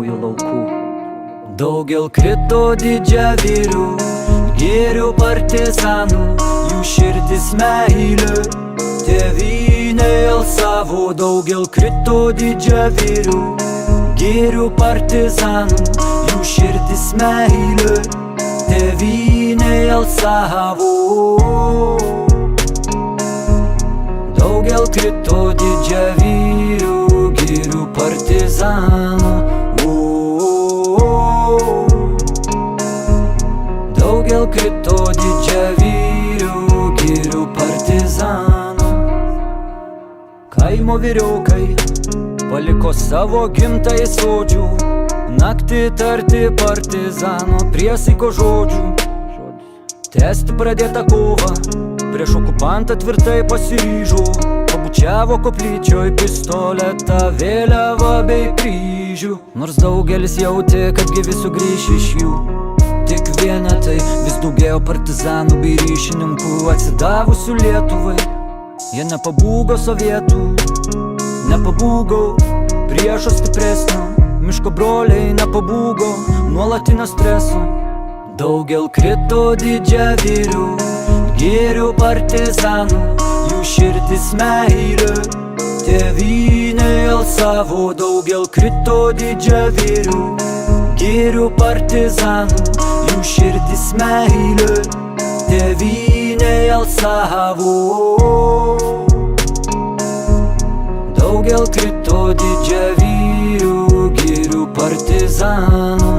baltųjų laukų. Daugel krito didžiavyrių, gėrių partizanų, jų širdis meilė tėvynei alsavo. Daugel krito didžiavyrių, gėrių partizanų, jų širdis meilė tėvynei alsavo. Daugel krito didžiavyrių, gėrių partizanų. Daugel krito didžiavyrių, gėrių partizanų. Kaimo vyriukai paliko savo gimtąjį sodžių, naktį tarti partizano priesaiko žodžių. Tęsti pradėtą kovą, prieš okupantą tvirtai pasiryžo. Pabučiavo koplyčioj pistoletą, vėliavą bei kryžių. Nors daugelis jautė, kad gyvi sugrįš iš jų, tik vienetai vis daugėjo partizanų bei ryšininkų atsidavusių Lietuvai. Jie nepabūgo sovietų, nepabūgo priešo stipresnio, miško broliai nepabūgo nuolatinio streso. Daugel krito didžiavyrių, gėrių partizanų, jų širdis meilė tėvynei alsavo. Daugel krito didžiavyrių, gėrių partizanų, jų širdis meilė tėvynei alsavo. Daugel krito didžiavyrių, gėrių partizanų.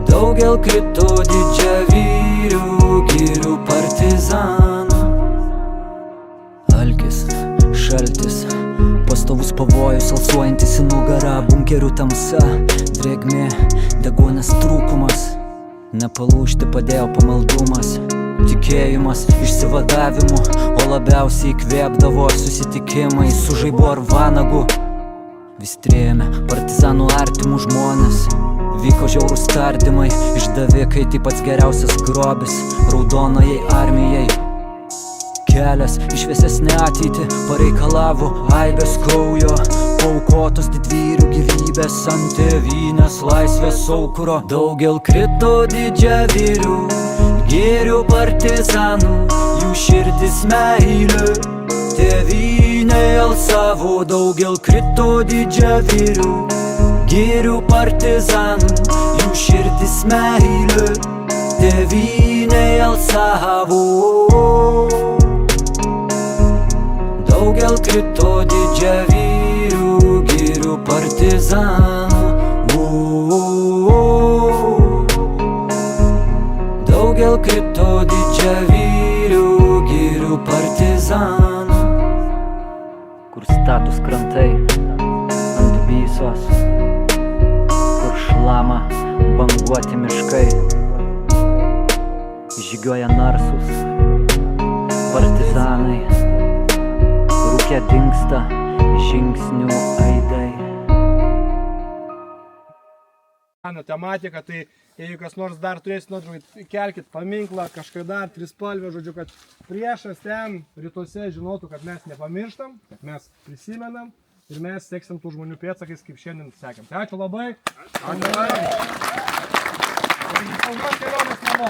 Daugel krito didžiavyrių, gėrių partizanų. Alkis, šaltis, pastovus pavojus, alsuojantis į nugarą, bunkerių tamsa, drėgmė, deguonies trūkumas. Nepalūžti padėjo pamaldumas, tikėjimas išsivadavimu, o labiausiai įkvėpdavo susitikimai su žaibu ar vanagu. Vis trėmė partizanų artimų žmonės, vyko žiaurūs tardymai, išdavikai tai pats geriausias grobis raudonajai armijai. Kelias į šviesesnę ateitį pareikalavo aibės kraujo, paaukotos didvyrių gyvybės ant tėvynės laisvės aukuro. Daugel krito didžiavyrių, gėrių partizanų, jų širdis meilė tėvynei alsavo. Daugel krito didžiavyrių, gėrių partizanų, jų širdis meilė tėvynei alsavo. Daugel krito didžiavyrių, gėrių partizanų. Daugel krito didžiavyrių, gėrių partizanų. Kur status krantai ant Bysos, kur šlama banguoti miškai, žygiuoja narsūs partizanai, rūke dingsta žingsnių aidai. Tematika, tai jeigu kas nors dar turėsit nuotrauką, kelkit paminklą, kažką dar trispalvę, žodžiu, kad priešas ten rytuose žinotų, kad mes nepamirštam, kad mes prisimenam ir mes seksim tų žmonių pėdsakais, kaip šiandien sekėm. Tai ačiū labai. Ačiū. Saugios kelionės namo.